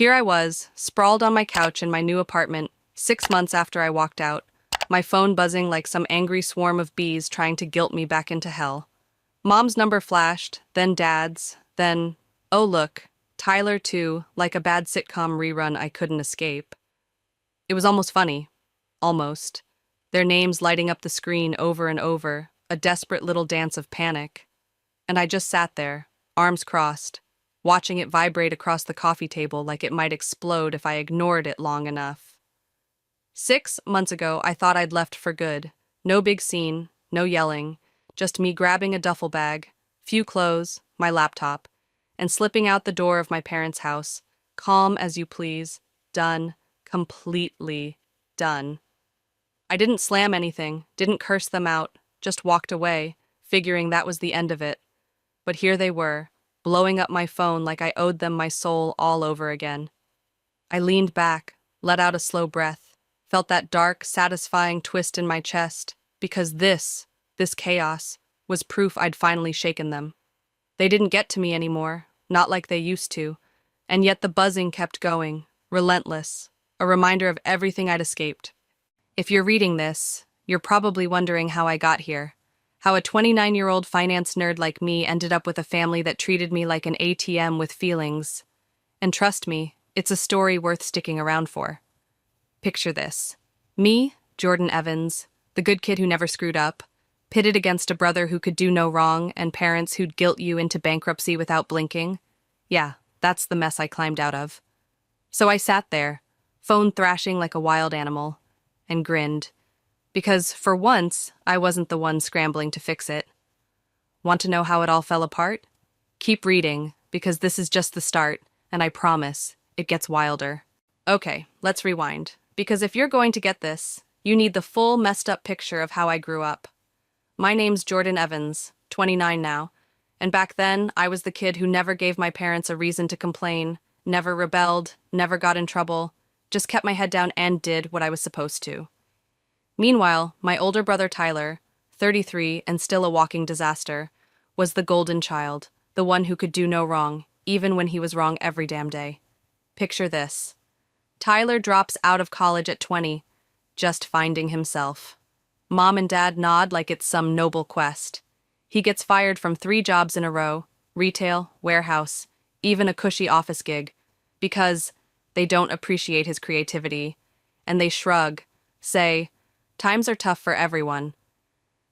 Here I was, sprawled on my couch in my new apartment, 6 months after I walked out, my phone buzzing like some angry swarm of bees trying to guilt me back into hell. Mom's number flashed, then Dad's, then, oh look, Tyler too, like a bad sitcom rerun I couldn't escape. It was almost funny. Almost. Their names lighting up the screen over and over, a desperate little dance of panic. And I just sat there, arms crossed, watching it vibrate across the coffee table like it might explode if I ignored it long enough. 6 months ago, I thought I'd left for good. No big scene, no yelling, just me grabbing a duffel bag, few clothes, my laptop, and slipping out the door of my parents' house, calm as you please, done, completely done. I didn't slam anything, didn't curse them out, just walked away, figuring that was the end of it. But here they were, blowing up my phone like I owed them my soul all over again. I leaned back, let out a slow breath, felt that dark, satisfying twist in my chest, because this chaos, was proof I'd finally shaken them. They didn't get to me anymore, not like they used to, and yet the buzzing kept going, relentless, a reminder of everything I'd escaped. If you're reading this, you're probably wondering how I got here, how a 29-year-old finance nerd like me ended up with a family that treated me like an ATM with feelings. And trust me, it's a story worth sticking around for. Picture this. Me, Jordan Evans, the good kid who never screwed up, pitted against a brother who could do no wrong and parents who'd guilt you into bankruptcy without blinking. Yeah, that's the mess I climbed out of. So I sat there, phone thrashing like a wild animal, and grinned. Because, for once, I wasn't the one scrambling to fix it. Want to know how it all fell apart? Keep reading, because this is just the start, and I promise, it gets wilder. Okay, let's rewind, because if you're going to get this, you need the full messed-up picture of how I grew up. My name's Jordan Evans, 29 now, and back then, I was the kid who never gave my parents a reason to complain, never rebelled, never got in trouble, just kept my head down and did what I was supposed to. Meanwhile, my older brother Tyler, 33 and still a walking disaster, was the golden child, the one who could do no wrong, even when he was wrong every damn day. Picture this. Tyler drops out of college at 20, just finding himself. Mom and Dad nod like it's some noble quest. He gets fired from 3 jobs in a row, retail, warehouse, even a cushy office gig, because they don't appreciate his creativity, and they shrug, say, times are tough for everyone.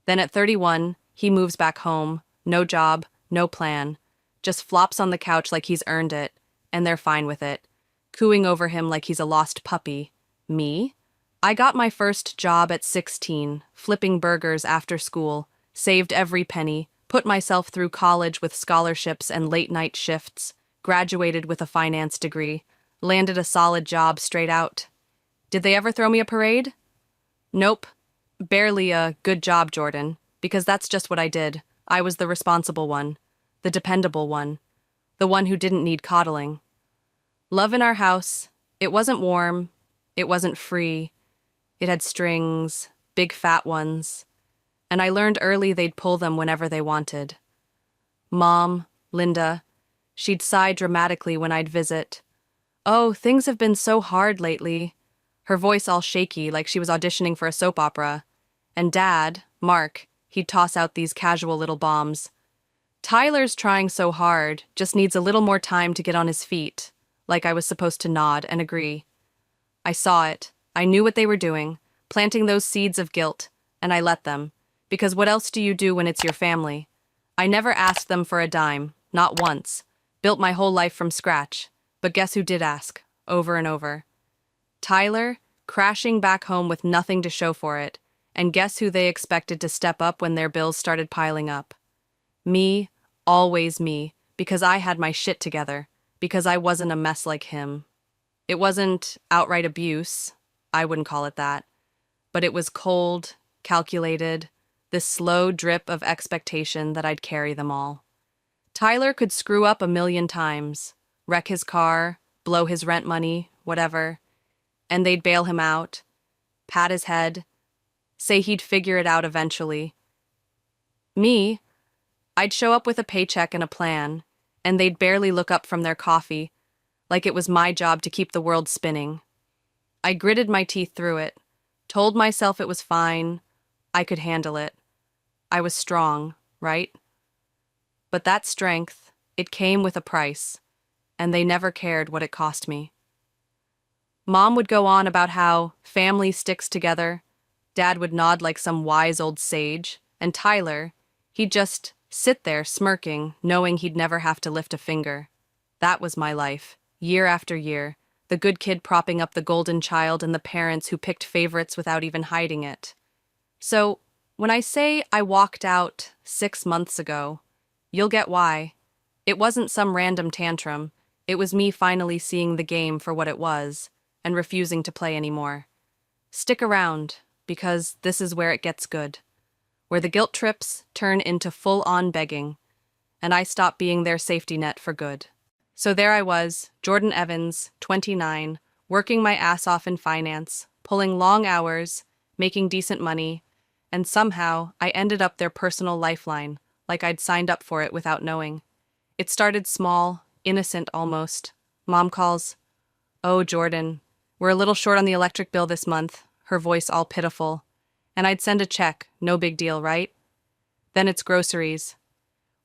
Then at 31, he moves back home, no job, no plan, just flops on the couch like he's earned it, and they're fine with it, cooing over him like he's a lost puppy. Me? I got my first job at 16, flipping burgers after school, saved every penny, put myself through college with scholarships and late-night shifts, graduated with a finance degree, landed a solid job straight out. Did they ever throw me a parade? Nope. Barely a good job, Jordan, because that's just what I did. I was the responsible one, the dependable one, the one who didn't need coddling. Love in our house, it wasn't warm, it wasn't free, it had strings, big fat ones, and I learned early they'd pull them whenever they wanted. Mom, Linda, she'd sigh dramatically when I'd visit. Oh, things have been so hard lately. Her voice all shaky like she was auditioning for a soap opera. And Dad, Mark, he'd toss out these casual little bombs. Tyler's trying so hard, just needs a little more time to get on his feet, like I was supposed to nod and agree. I saw it. I knew what they were doing, planting those seeds of guilt, and I let them. Because what else do you do when it's your family? I never asked them for a dime, not once. Built my whole life from scratch. But guess who did ask, over and over? Tyler, crashing back home with nothing to show for it, and guess who they expected to step up when their bills started piling up? Me, always me, because I had my shit together, because I wasn't a mess like him. It wasn't outright abuse, I wouldn't call it that, but it was cold, calculated, this slow drip of expectation that I'd carry them all. Tyler could screw up 1,000,000 times, wreck his car, blow his rent money, whatever, and they'd bail him out, pat his head, say he'd figure it out eventually. Me, I'd show up with a paycheck and a plan, and they'd barely look up from their coffee, like it was my job to keep the world spinning. I gritted my teeth through it, told myself it was fine, I could handle it. I was strong, right? But that strength, it came with a price, and they never cared what it cost me. Mom would go on about how family sticks together, Dad would nod like some wise old sage, and Tyler, he'd just sit there smirking, knowing he'd never have to lift a finger. That was my life, year after year, the good kid propping up the golden child and the parents who picked favorites without even hiding it. So, when I say I walked out 6 months ago, you'll get why. It wasn't some random tantrum, it was me finally seeing the game for what it was, and refusing to play anymore. Stick around, because this is where it gets good. Where the guilt trips turn into full-on begging, and I stop being their safety net for good. So there I was, Jordan Evans, 29, working my ass off in finance, pulling long hours, making decent money, and somehow I ended up their personal lifeline, like I'd signed up for it without knowing. It started small, innocent almost. Mom calls, "Oh, Jordan, we're a little short on the electric bill this month," her voice all pitiful. And I'd send a check, no big deal, right? Then it's groceries.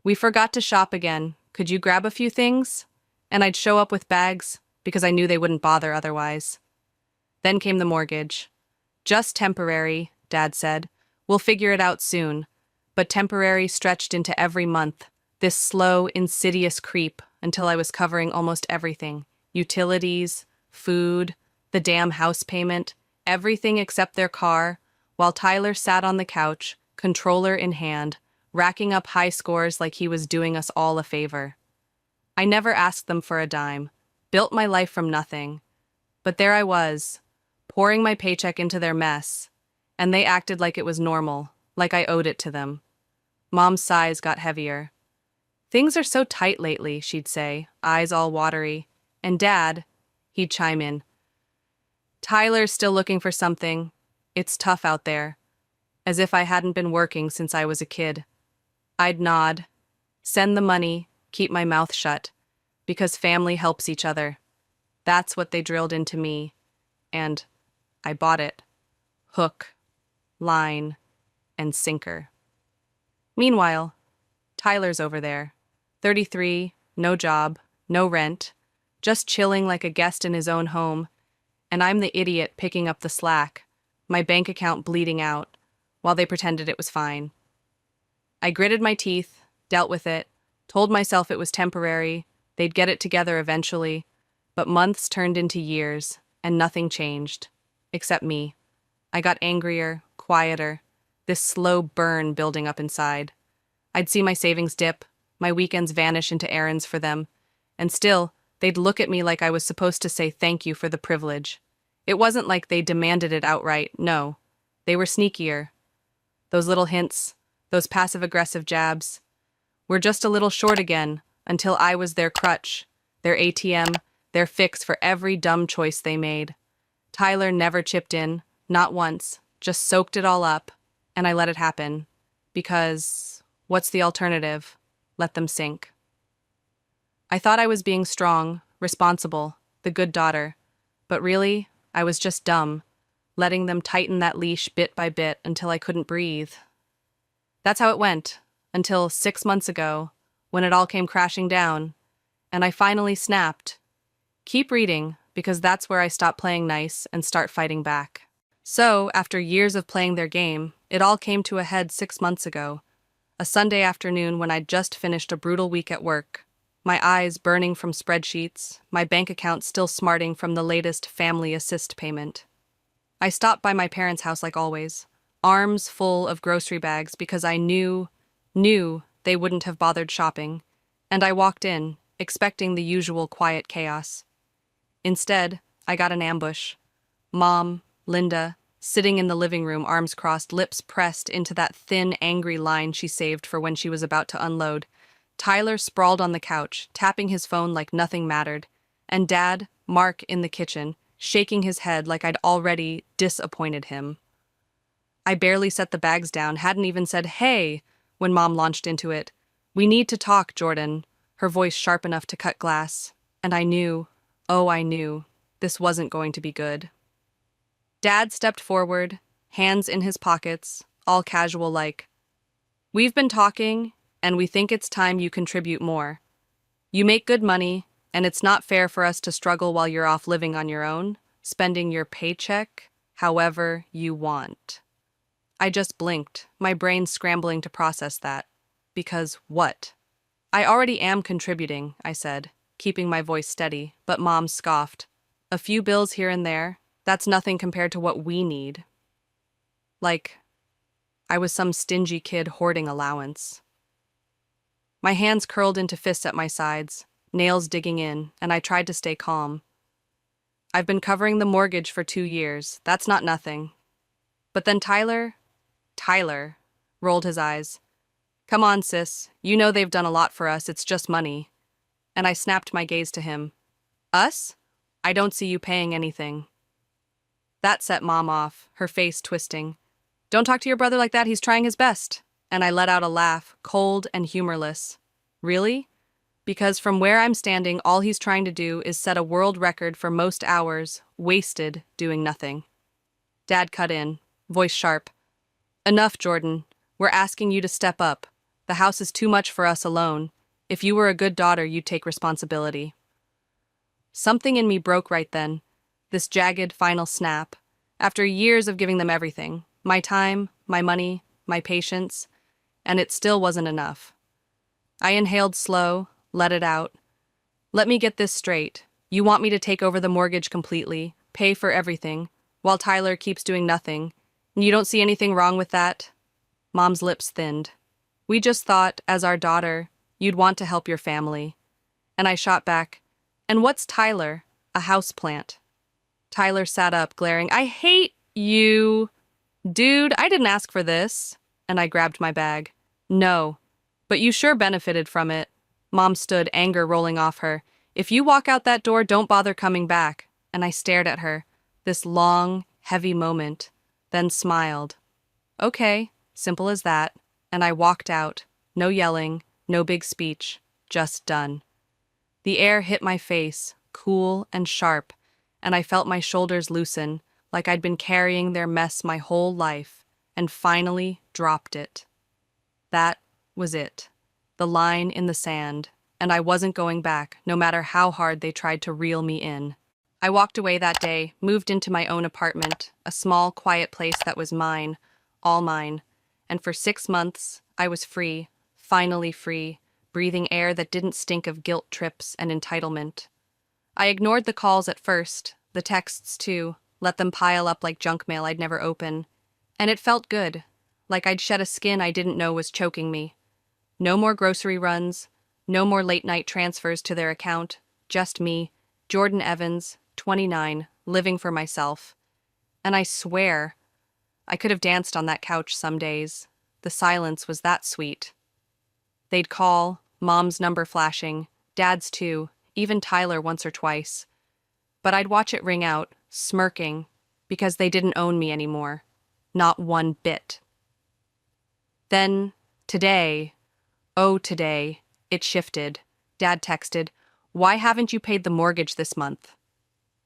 "We forgot to shop again. Could you grab a few things?" And I'd show up with bags, because I knew they wouldn't bother otherwise. Then came the mortgage. "Just temporary," Dad said. "We'll figure it out soon." But temporary stretched into every month, this slow, insidious creep until I was covering almost everything. Utilities, food, the damn house payment, everything except their car, while Tyler sat on the couch, controller in hand, racking up high scores like he was doing us all a favor. I never asked them for a dime, built my life from nothing. But there I was, pouring my paycheck into their mess, and they acted like it was normal, like I owed it to them. Mom's sighs got heavier. "Things are so tight lately," she'd say, eyes all watery. And Dad, he'd chime in, "Tyler's still looking for something. It's tough out there." As if I hadn't been working since I was a kid. I'd nod, send the money, keep my mouth shut, because family helps each other. That's what they drilled into me, and I bought it. Hook, line, and sinker. Meanwhile, Tyler's over there, 33, no job, no rent, just chilling like a guest in his own home, and I'm the idiot picking up the slack, my bank account bleeding out, while they pretended it was fine. I gritted my teeth, dealt with it, told myself it was temporary, they'd get it together eventually, but months turned into years, and nothing changed. Except me. I got angrier, quieter, this slow burn building up inside. I'd see my savings dip, my weekends vanish into errands for them, and still, they'd look at me like I was supposed to say thank you for the privilege. It wasn't like they demanded it outright, no. They were sneakier. Those little hints, those passive-aggressive jabs. We're just a little short again, until I was their crutch, their ATM, their fix for every dumb choice they made. Tyler never chipped in, not once, just soaked it all up, and I let it happen. Because, what's the alternative? Let them sink. I thought I was being strong, responsible, the good daughter, but really, I was just dumb, letting them tighten that leash bit by bit until I couldn't breathe. That's how it went, until 6 months ago, when it all came crashing down, and I finally snapped. Keep reading, because that's where I stop playing nice and start fighting back. So, after years of playing their game, it all came to a head 6 months ago, a Sunday afternoon when I'd just finished a brutal week at work, my eyes burning from spreadsheets, my bank account still smarting from the latest family assist payment. I stopped by my parents' house like always, arms full of grocery bags because I knew they wouldn't have bothered shopping, and I walked in, expecting the usual quiet chaos. Instead, I got an ambush. Mom, Linda, sitting in the living room, arms crossed, lips pressed into that thin, angry line she saved for when she was about to unload. Tyler sprawled on the couch, tapping his phone like nothing mattered, and Dad, Mark, in the kitchen, shaking his head like I'd already disappointed him. I barely set the bags down, hadn't even said, "Hey," when Mom launched into it. "We need to talk, Jordan," her voice sharp enough to cut glass. And I knew, Oh, I knew. This wasn't going to be good. Dad stepped forward, hands in his pockets, all casual like, "We've been talking, and we think it's time you contribute more. You make good money, and it's not fair for us to struggle while you're off living on your own, spending your paycheck however you want." I just blinked, my brain scrambling to process that. Because what? "I already am contributing," I said, keeping my voice steady, but Mom scoffed. "A few bills here and there, that's nothing compared to what we need." Like, I was some stingy kid hoarding allowance. My hands curled into fists at my sides, nails digging in, and I tried to stay calm. "I've been covering the mortgage for 2 years. That's not nothing." But then Tyler, rolled his eyes. "Come on, sis. You know they've done a lot for us. It's just money." And I snapped my gaze to him. "Us? I don't see you paying anything." That set Mom off, her face twisting. "Don't talk to your brother like that. He's trying his best." And I let out a laugh, cold and humorless. "Really? Because from where I'm standing, all he's trying to do is set a world record for most hours wasted doing nothing." Dad cut in, voice sharp. "Enough, Jordan. We're asking you to step up. The house is too much for us alone. If you were a good daughter, you'd take responsibility." Something in me broke right then, this jagged final snap. After years of giving them everything, my time, my money, my patience, and it still wasn't enough. I inhaled slow, let it out. "Let me get this straight. You want me to take over the mortgage completely, pay for everything, while Tyler keeps doing nothing, and you don't see anything wrong with that?" Mom's lips thinned. "We just thought, as our daughter, you'd want to help your family." And I shot back, "And what's Tyler? A houseplant." Tyler sat up, glaring. "I hate you." "Dude, I didn't ask for this." And I grabbed my bag. "No, but you sure benefited from it." Mom stood, anger rolling off her. "If you walk out that door, don't bother coming back." And I stared at her, this long, heavy moment, then smiled. "Okay, simple as that." And I walked out, no yelling, no big speech, just done. The air hit my face, cool and sharp, and I felt my shoulders loosen, like I'd been carrying their mess my whole life, and finally dropped it. That was it. The line in the sand, and I wasn't going back, no matter how hard they tried to reel me in. I walked away that day, moved into my own apartment, a small, quiet place that was mine, all mine, and for 6 months, I was free, finally free, breathing air that didn't stink of guilt trips and entitlement. I ignored the calls at first, the texts too, let them pile up like junk mail I'd never open. And it felt good, like I'd shed a skin I didn't know was choking me. No more grocery runs, no more late-night transfers to their account, just me, Jordan Evans, 29, living for myself. And I swear, I could have danced on that couch some days. The silence was that sweet. They'd call, Mom's number flashing, Dad's too, even Tyler once or twice. But I'd watch it ring out, smirking, because they didn't own me anymore. Not one bit. Then, today, oh today, it shifted. Dad texted, "Why haven't you paid the mortgage this month?"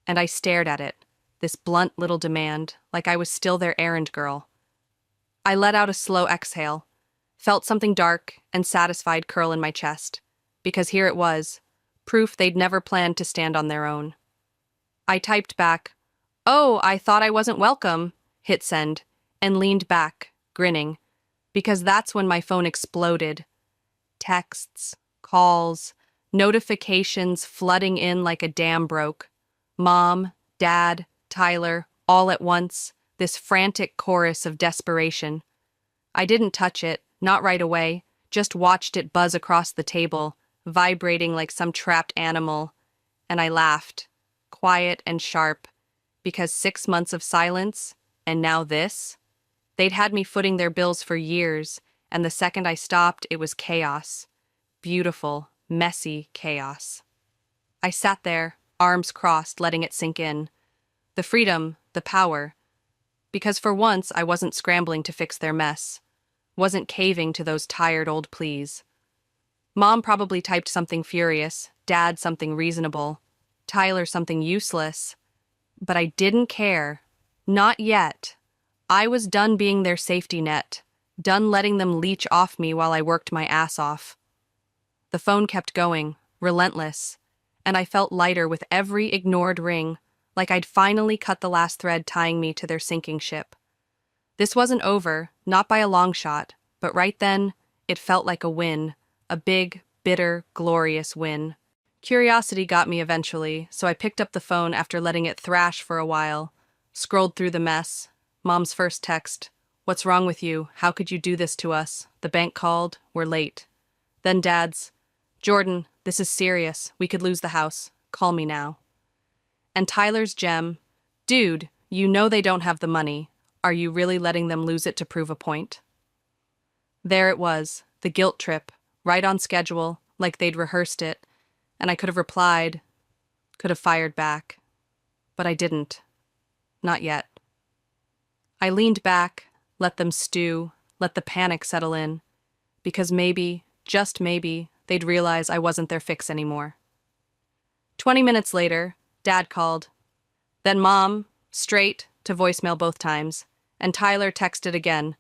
And I stared at it, this blunt little demand, like I was still their errand girl. I let out a slow exhale, felt something dark and satisfied curl in my chest, because here it was, proof they'd never planned to stand on their own. I typed back, "Oh, I thought I wasn't welcome," hit send, and leaned back, grinning, because that's when my phone exploded. Texts, calls, notifications flooding in like a dam broke. Mom, Dad, Tyler, all at once, this frantic chorus of desperation. I didn't touch it, not right away, just watched it buzz across the table, vibrating like some trapped animal, and I laughed, quiet and sharp, because 6 months of silence, and now this? They'd had me footing their bills for years, and the second I stopped, it was chaos. Beautiful, messy chaos. I sat there, arms crossed, letting it sink in. The freedom, the power. Because for once, I wasn't scrambling to fix their mess. Wasn't caving to those tired old pleas. Mom probably typed something furious, Dad something reasonable. Tyler something useless. But I didn't care. Not yet. I was done being their safety net, done letting them leech off me while I worked my ass off. The phone kept going, relentless, and I felt lighter with every ignored ring, like I'd finally cut the last thread tying me to their sinking ship. This wasn't over, not by a long shot, but right then, it felt like a win, a big, bitter, glorious win. Curiosity got me eventually, so I picked up the phone after letting it thrash for a while, scrolled through the mess. Mom's first text, "What's wrong with you? How could you do this to us? The bank called. We're late." Then Dad's, "Jordan, this is serious. We could lose the house. Call me now." And Tyler's gem, "Dude, you know they don't have the money. Are you really letting them lose it to prove a point?" There it was, the guilt trip, right on schedule, like they'd rehearsed it, and I could have replied, could have fired back. But I didn't. Not yet. I leaned back, let them stew, let the panic settle in, because maybe, just maybe, they'd realize I wasn't their fix anymore. 20 minutes later, Dad called. Then Mom, straight to voicemail both times, and Tyler texted again.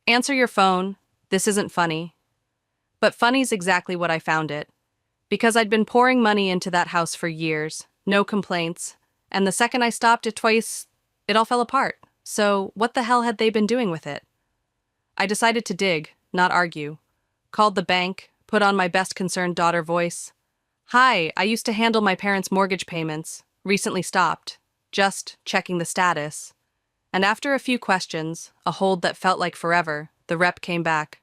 "Answer your phone. This isn't funny." But funny's exactly what I found it. Because I'd been pouring money into that house for years, no complaints, and the second I stopped it twice, it all fell apart. So what the hell had they been doing with it? I decided to dig, not argue. Called the bank, put on my best concerned daughter voice. "Hi, I used to handle my parents' mortgage payments. Recently stopped. Just checking the status." And after a few questions, a hold that felt like forever, the rep came back.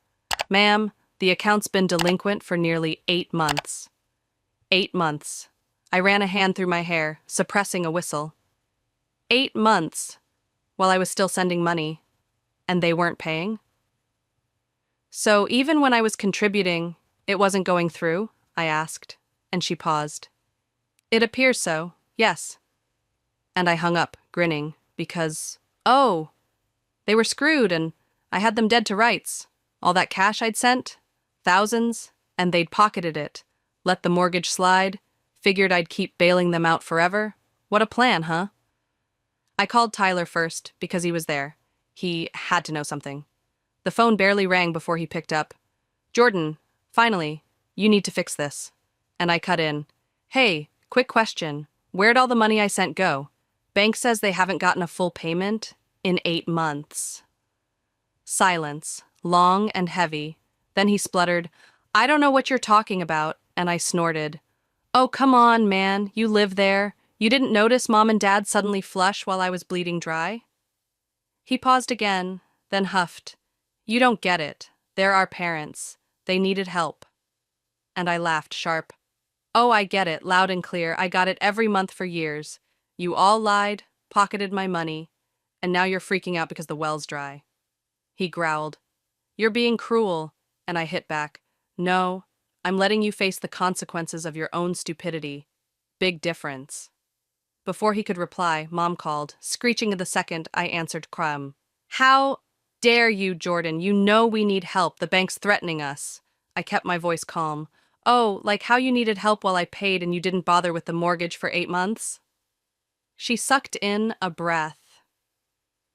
"Ma'am, the account's been delinquent for nearly 8 months." 8 months. I ran a hand through my hair, suppressing a whistle. 8 months, while I was still sending money, and they weren't paying? "So even when I was contributing, it wasn't going through?" I asked, and she paused. "It appears so, yes." And I hung up, grinning, because, oh, they were screwed and I had them dead to rights. All that cash I'd sent, thousands, and they'd pocketed it, let the mortgage slide, figured I'd keep bailing them out forever. What a plan, huh? I called Tyler first because he was there. He had to know something. The phone barely rang before he picked up. "Jordan, finally, you need to fix this." And I cut in. "Hey, quick question. Where'd all the money I sent go? Bank says they haven't gotten a full payment in 8 months. Silence, long and heavy. Then he spluttered, "I don't know what you're talking about," and I snorted. "Oh, come on, man, you live there. You didn't notice Mom and Dad suddenly flush while I was bleeding dry?" He paused again, then huffed. "You don't get it. They're our parents. They needed help." And I laughed sharp. "Oh, I get it, loud and clear. I got it every month for years. You all lied, pocketed my money, and now you're freaking out because the well's dry." He growled, "You're being cruel," and I hit back. "No, I'm letting you face the consequences of your own stupidity. Big difference." Before he could reply, Mom called. Screeching the second I answered Crumb. "How dare you, Jordan? You know we need help. The bank's threatening us." I kept my voice calm. "Oh, like how you needed help while I paid and you didn't bother with the mortgage for 8 months?" She sucked in a breath.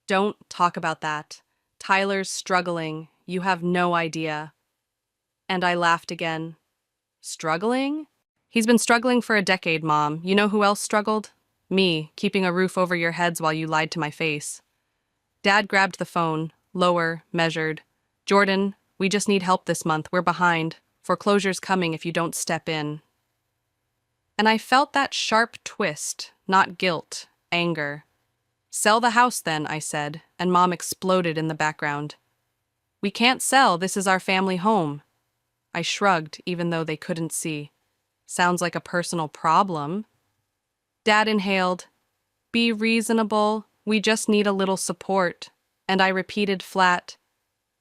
"Don't talk about that. Tyler's struggling. You have no idea." And I laughed again. "Struggling? He's been struggling for a decade, Mom. You know who else struggled? Me, keeping a roof over your heads while you lied to my face." Dad grabbed the phone, lower, measured. "Jordan, we just need help this month. We're behind. Foreclosure's coming if you don't step in." And I felt that sharp twist, not guilt, anger. "Sell the house then," I said, and Mom exploded in the background. "We can't sell. This is our family home." I shrugged, even though they couldn't see. "Sounds like a personal problem." Dad inhaled. "Be reasonable. We just need a little support." And I repeated flat,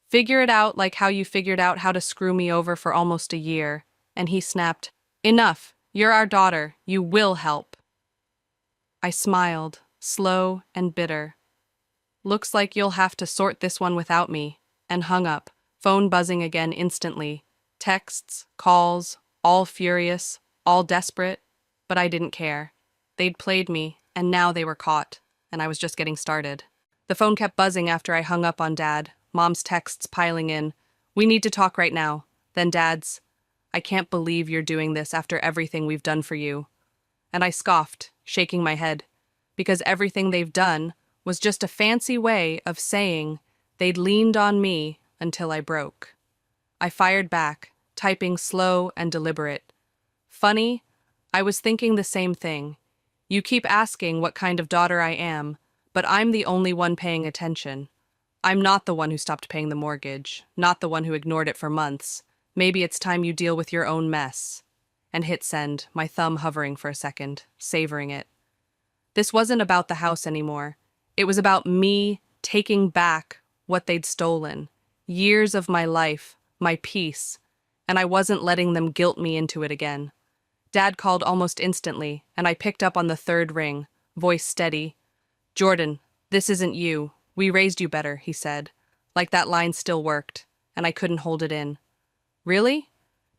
"Figure it out like how you figured out how to screw me over for almost a year." And he snapped, "Enough. You're our daughter. You will help." I smiled, slow and bitter. "Looks like you'll have to sort this one without me," and hung up, phone buzzing again instantly. Texts, calls, all furious, all desperate, but I didn't care. They'd played me, and now they were caught, and I was just getting started. The phone kept buzzing after I hung up on Dad, Mom's texts piling in. "We need to talk right now." Then Dad's, "I can't believe you're doing this after everything we've done for you." And I scoffed, shaking my head, because everything they've done was just a fancy way of saying they'd leaned on me until I broke. I fired back, typing slow and deliberate. "Funny, I was thinking the same thing. You keep asking what kind of daughter I am, but I'm the only one paying attention. I'm not the one who stopped paying the mortgage, not the one who ignored it for months. Maybe it's time you deal with your own mess." And hit send, my thumb hovering for a second, savoring it. This wasn't about the house anymore. It was about me taking back what they'd stolen. Years of my life, my peace, and I wasn't letting them guilt me into it again. Dad called almost instantly, and I picked up on the third ring, voice steady. "Jordan, this isn't you. We raised you better," he said. Like that line still worked, and I couldn't hold it in. "Really?"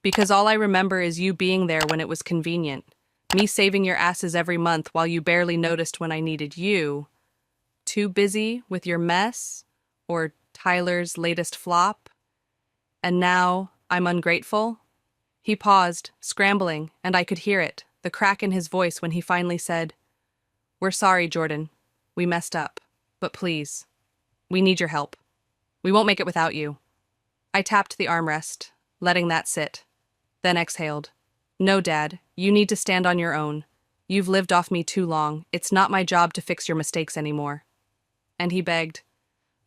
"Because all I remember is you being there when it was convenient. Me saving your asses every month while you barely noticed when I needed you. Too busy with your mess? Or Tyler's latest flop? And now I'm ungrateful?" He paused, scrambling, and I could hear it, the crack in his voice when he finally said, "We're sorry, Jordan. We messed up. But please, we need your help. We won't make it without you." I tapped the armrest, letting that sit, then exhaled. "No, Dad, you need to stand on your own. You've lived off me too long. It's not my job to fix your mistakes anymore." And he begged,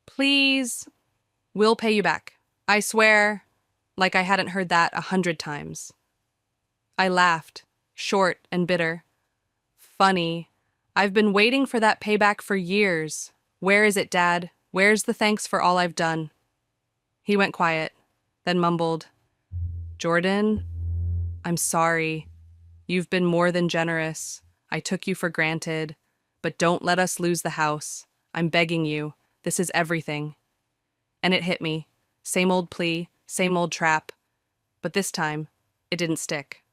"Please, we'll pay you back. I swear," like I hadn't heard that 100 times. I laughed, short and bitter. "Funny. I've been waiting for that payback for years. Where is it, Dad? Where's the thanks for all I've done?" He went quiet, then mumbled, "Jordan, I'm sorry. You've been more than generous. I took you for granted. But don't let us lose the house. I'm begging you. This is everything." And it hit me. Same old plea, same old trap. But this time, it didn't stick.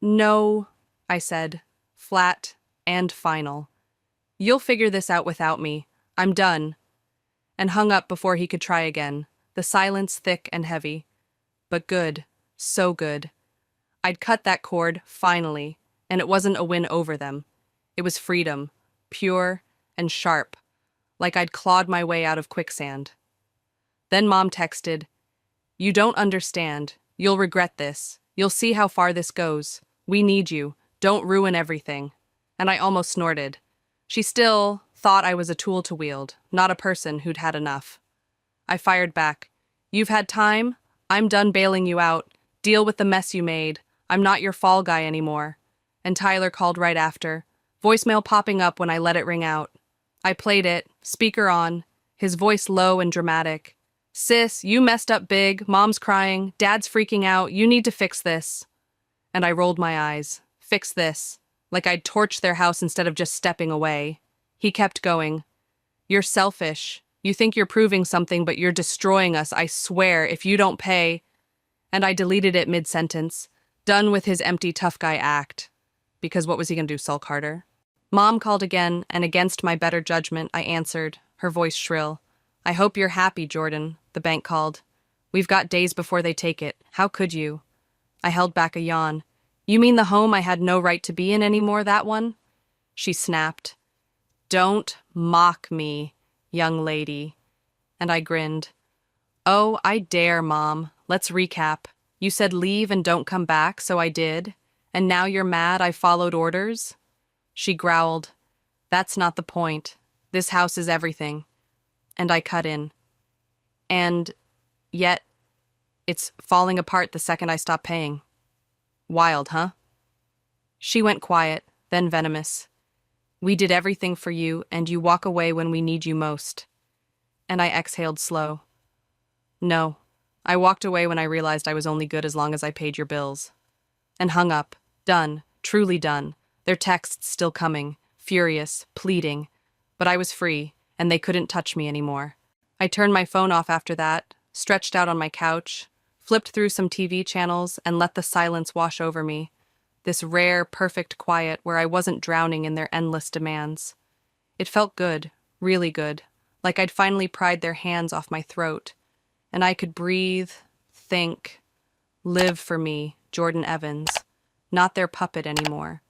"No," I said, flat and final. "You'll figure this out without me. I'm done." And hung up before he could try again, the silence thick and heavy. But good, so good. I'd cut that cord, finally, and it wasn't a win over them. It was freedom, pure and sharp, like I'd clawed my way out of quicksand. Then Mom texted, "You don't understand. You'll regret this. You'll see how far this goes. We need you. Don't ruin everything." And I almost snorted. She still thought I was a tool to wield, not a person who'd had enough. I fired back, "You've had time? I'm done bailing you out. Deal with the mess you made. I'm not your fall guy anymore." And Tyler called right after, voicemail popping up when I let it ring out. I played it, speaker on, his voice low and dramatic. "Sis, you messed up big. Mom's crying. Dad's freaking out. You need to fix this." And I rolled my eyes. Fix this. Like I'd torched their house instead of just stepping away. He kept going. "You're selfish. You think you're proving something, but you're destroying us, I swear, if you don't pay." And I deleted it mid-sentence, done with his empty tough guy act. Because what was he going to do, sulk harder? Mom called again, and against my better judgment, I answered, her voice shrill. "I hope you're happy, Jordan," the bank called. "We've got days before they take it. How could you?" I held back a yawn. "You mean the home I had no right to be in anymore, that one?" She snapped. "Don't mock me, young lady." And I grinned. "Oh, I dare, Mom. Let's recap. You said leave and don't come back, so I did. And now you're mad I followed orders?" She growled. "That's not the point. This house is everything." And I cut in. "And yet, it's falling apart the second I stop paying. Wild, huh?" She went quiet, then venomous. "We did everything for you, and you walk away when we need you most." And I exhaled slow. "No, I walked away when I realized I was only good as long as I paid your bills." And hung up. Done. Truly done. Their texts still coming. Furious. Pleading. But I was free, and they couldn't touch me anymore. I turned my phone off after that, stretched out on my couch, flipped through some TV channels, and let the silence wash over me. this rare, perfect quiet where I wasn't drowning in their endless demands. It felt good, really good, like I'd finally pried their hands off my throat, and I could breathe, think, live for me, Jordan Evans, not their puppet anymore.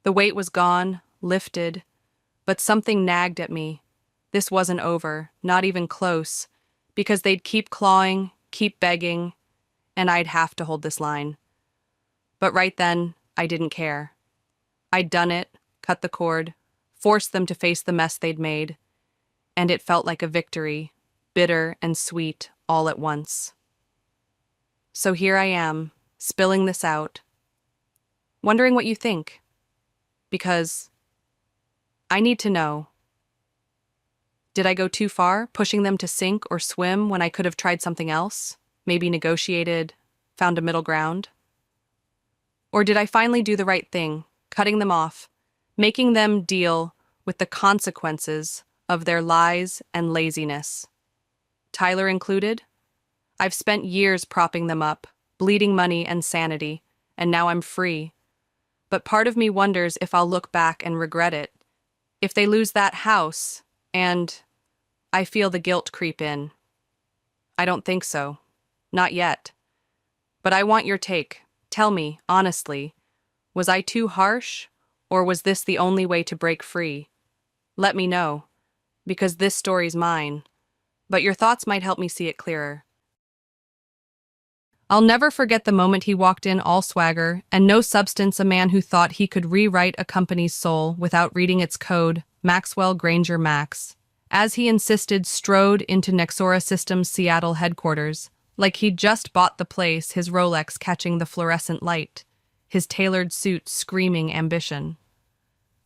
The weight was gone, lifted, but something nagged at me. This wasn't over, not even close, because they'd keep clawing, keep begging, and I'd have to hold this line. But right then, I didn't care. I'd done it, cut the cord, forced them to face the mess they'd made, and it felt like a victory, bitter and sweet all at once. So here I am, spilling this out, wondering what you think. Because I need to know. Did I go too far, pushing them to sink or swim when I could have tried something else? Maybe negotiated, found a middle ground? Or did I finally do the right thing, cutting them off, making them deal with the consequences of their lies and laziness? Tyler included? I've spent years propping them up, bleeding money and sanity, and now I'm free. But part of me wonders if I'll look back and regret it. If they lose that house, and I feel the guilt creep in. I don't think so. Not yet. But I want your take. Tell me, honestly, was I too harsh, or was this the only way to break free? Let me know, because this story's mine, but your thoughts might help me see it clearer. I'll never forget the moment he walked in all swagger and no substance, a man who thought he could rewrite a company's soul without reading its code, Maxwell Granger Max. As he insisted, strode into Nexora Systems' Seattle headquarters, like he'd just bought the place, his Rolex catching the fluorescent light, his tailored suit screaming ambition.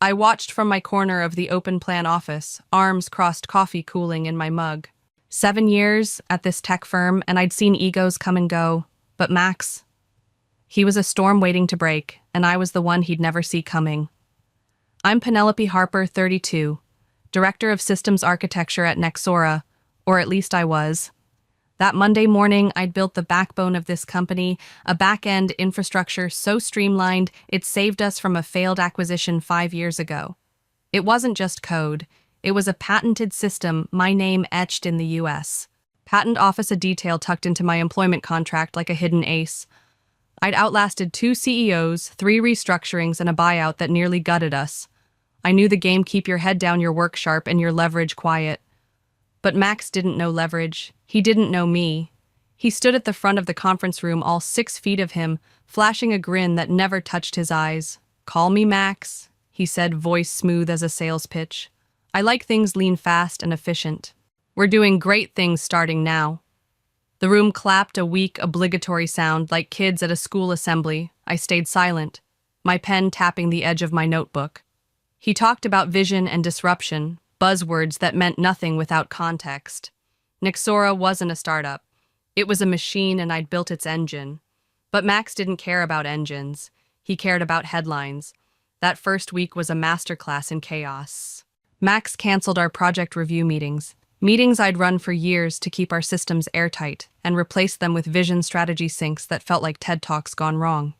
I watched from my corner of the open-plan office, arms crossed, coffee cooling in my mug. 7 years at this tech firm, and I'd seen egos come and go. But Max, he was a storm waiting to break, and I was the one he'd never see coming. I'm Penelope Harper, 32, Director of Systems Architecture at Nexora, or at least I was. That Monday morning, I'd built the backbone of this company, a back-end infrastructure so streamlined it saved us from a failed acquisition 5 years ago. It wasn't just code. It was a patented system, my name etched in the U.S. Patent Office, a detail tucked into my employment contract like a hidden ace. I'd outlasted 2 CEOs, 3 restructurings, and a buyout that nearly gutted us. I knew the game: keep your head down, your work sharp, and your leverage quiet. But Max didn't know leverage. He didn't know me. He stood at the front of the conference room, all 6 feet of him, flashing a grin that never touched his eyes. "Call me Max," he said, voice smooth as a sales pitch. "I like things lean, fast, and efficient. We're doing great things starting now." The room clapped, a weak, obligatory sound like kids at a school assembly. I stayed silent, my pen tapping the edge of my notebook. He talked about vision and disruption, buzzwords that meant nothing without context. Nexora wasn't a startup. It was a machine, and I'd built its engine. But Max didn't care about engines. He cared about headlines. That first week was a masterclass in chaos. Max canceled our project review meetings I'd run for years to keep our systems airtight, and replaced them with vision strategy syncs that felt like TED Talks gone wrong.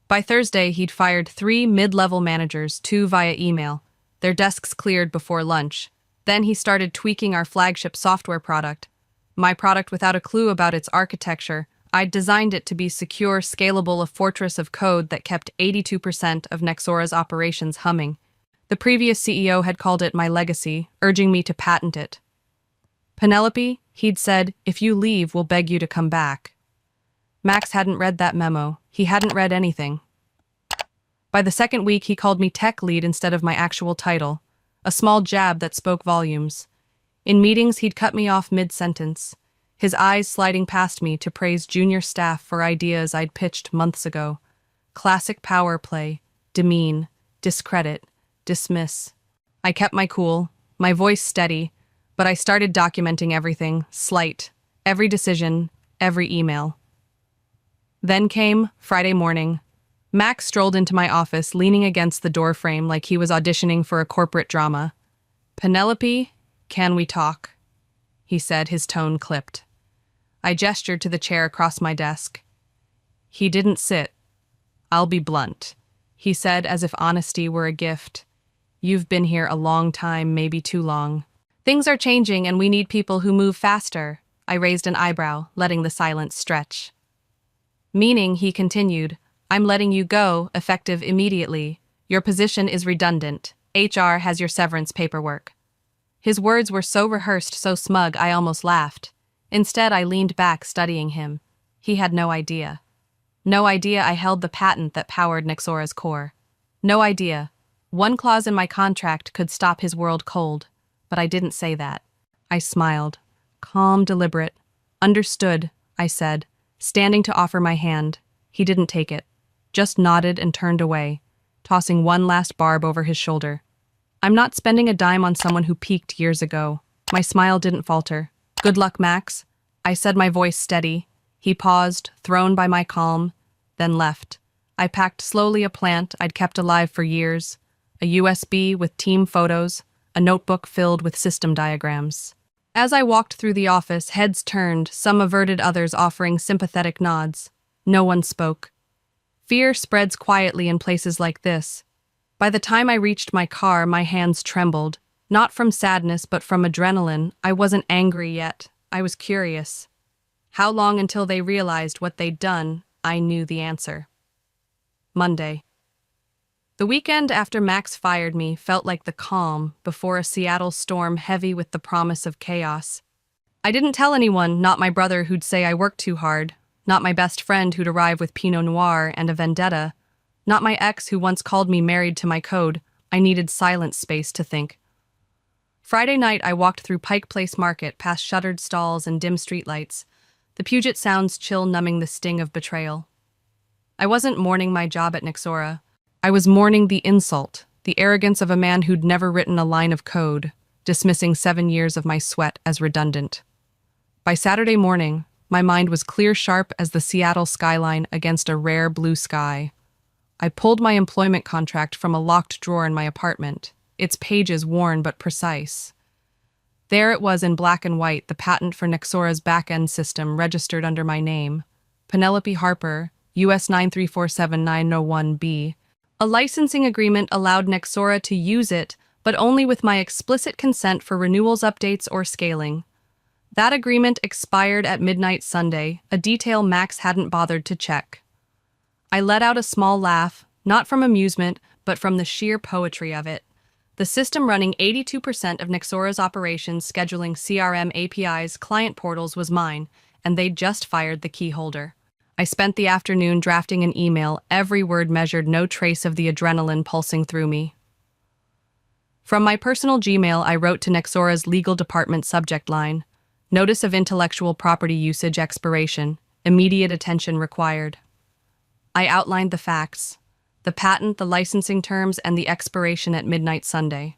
By Thursday, he'd fired 3 mid-level managers, 2 via email. Their desks cleared before lunch. Then he started tweaking our flagship software product. My product without a clue about its architecture. I'd designed it to be secure, scalable, a fortress of code that kept 82% of Nexora's operations humming. The previous CEO had called it my legacy, urging me to patent it. "Penelope," he'd said, "if you leave, we'll beg you to come back." Max hadn't read that memo. He hadn't read anything. By the second week, he called me tech lead instead of my actual title, a small jab that spoke volumes. In meetings, he'd cut me off mid-sentence, his eyes sliding past me to praise junior staff for ideas I'd pitched months ago. Classic power play, demean, discredit, dismiss. I kept my cool, my voice steady, but I started documenting everything, slight, every decision, every email. Then came Friday morning. Max strolled into my office, leaning against the doorframe like he was auditioning for a corporate drama. "Penelope, can we talk?" he said, his tone clipped. I gestured to the chair across my desk. He didn't sit. I'll be blunt, he said as if honesty were a gift. You've been here a long time, maybe too long. Things are changing and we need people who move faster. I raised an eyebrow, letting the silence stretch. Meaning, he continued, I'm letting you go, effective immediately. Your position is redundant. HR has your severance paperwork. His words were so rehearsed, so smug, I almost laughed. Instead, I leaned back, studying him. He had no idea. No idea I held the patent that powered Nexora's core. No idea. One clause in my contract could stop his world cold, but I didn't say that. I smiled. Calm, deliberate. Understood, I said, standing to offer my hand. He didn't take it, just nodded and turned away, tossing one last barb over his shoulder. I'm not spending a dime on someone who peaked years ago. My smile didn't falter. Good luck, Max, I said, my voice steady. He paused, thrown by my calm, then left. I packed slowly a plant I'd kept alive for years, a USB with team photos, a notebook filled with system diagrams. As I walked through the office, heads turned, some averted, others offering sympathetic nods. No one spoke. Fear spreads quietly in places like this. By the time I reached my car, my hands trembled. Not from sadness, but from adrenaline. I wasn't angry yet. I was curious. How long until they realized what they'd done? I knew the answer. Monday. The weekend after Max fired me felt like the calm before a Seattle storm heavy with the promise of chaos. I didn't tell anyone, not my brother who'd say I worked too hard, not my best friend who'd arrive with Pinot Noir and a vendetta, not my ex who once called me married to my code. I needed silent space to think. Friday night, I walked through Pike Place Market, past shuttered stalls and dim streetlights, the Puget Sound's chill numbing the sting of betrayal. I wasn't mourning my job at Nexora. I was mourning the insult, the arrogance of a man who'd never written a line of code, dismissing 7 years of my sweat as redundant. By Saturday morning, my mind was clear, sharp as the Seattle skyline against a rare blue sky. I pulled my employment contract from a locked drawer in my apartment, its pages worn but precise. There it was in black and white, the patent for Nexora's back-end system registered under my name, Penelope Harper, US 9347901B. A licensing agreement allowed Nexora to use it, but only with my explicit consent for renewals, updates, or scaling. That agreement expired at midnight Sunday, a detail Max hadn't bothered to check. I let out a small laugh, not from amusement, but from the sheer poetry of it. The system running 82% of Nexora's operations, scheduling CRM APIs, client portals, was mine, and they'd just fired the key holder. I spent the afternoon drafting an email, every word measured, no trace of the adrenaline pulsing through me. From my personal Gmail, I wrote to Nexora's legal department subject line, Notice of Intellectual Property Usage Expiration, immediate attention required. I outlined the facts, the patent, the licensing terms, and the expiration at midnight Sunday.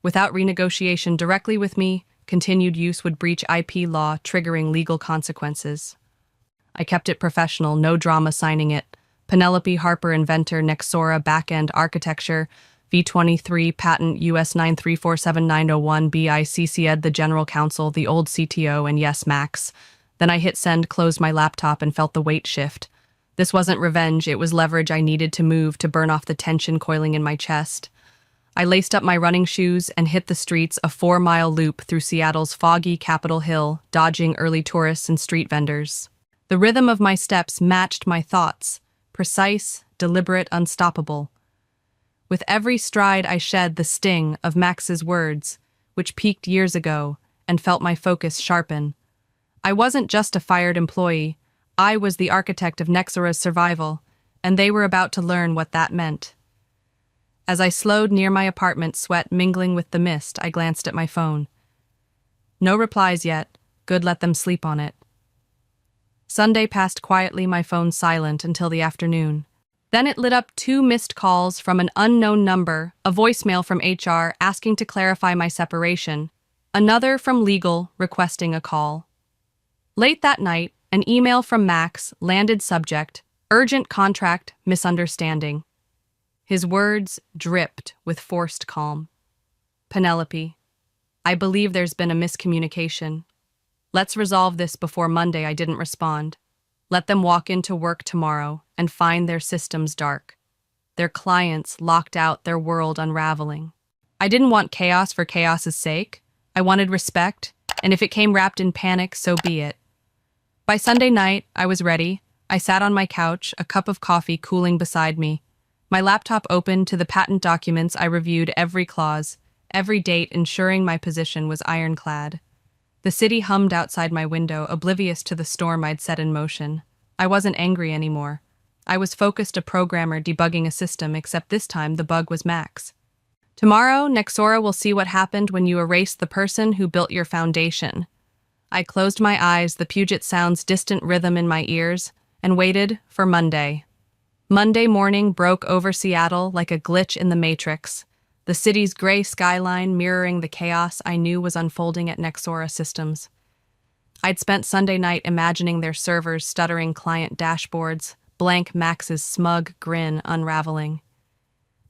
Without renegotiation directly with me, continued use would breach IP law, triggering legal consequences. I kept it professional, no drama signing it. Penelope Harper, inventor, Nexora, backend architecture, V23, patent, US 9347901B. I CC'd the general counsel, the old CTO, and yes, Max. Then I hit send, closed my laptop, and felt the weight shift. This wasn't revenge, it was leverage I needed to move to burn off the tension coiling in my chest. I laced up my running shoes and hit the streets, a 4-mile loop through Seattle's foggy Capitol Hill, dodging early tourists and street vendors. The rhythm of my steps matched my thoughts, precise, deliberate, unstoppable. With every stride I shed the sting of Max's words, which peaked years ago, and felt my focus sharpen. I wasn't just a fired employee, I was the architect of Nexora's survival, and they were about to learn what that meant. As I slowed near my apartment, sweat mingling with the mist, I glanced at my phone. No replies yet. Good, let them sleep on it. Sunday passed quietly, my phone silent until the afternoon. Then it lit up 2 missed calls from an unknown number, a voicemail from HR asking to clarify my separation, another from legal requesting a call. Late that night, an email from Max landed, subject, urgent contract misunderstanding. His words dripped with forced calm. Penelope, I believe there's been a miscommunication. Let's resolve this before Monday. I didn't respond. Let them walk into work tomorrow and find their systems dark, their clients locked out, their world unraveling. I didn't want chaos for chaos's sake. I wanted respect, and if it came wrapped in panic, so be it. By Sunday night, I was ready. I sat on my couch, a cup of coffee cooling beside me. My laptop open to the patent documents. I reviewed every clause, every date, ensuring my position was ironclad. The city hummed outside my window, oblivious to the storm I'd set in motion. I wasn't angry anymore. I was focused, a programmer debugging a system, except this time the bug was Max. Tomorrow, Nexora will see what happened when you erased the person who built your foundation. I closed my eyes, the Puget Sound's distant rhythm in my ears, and waited for Monday. Monday morning broke over Seattle like a glitch in the Matrix, the city's gray skyline mirroring the chaos I knew was unfolding at Nexora Systems. I'd spent Sunday night imagining their servers stuttering client dashboards, blank Max's smug grin unraveling.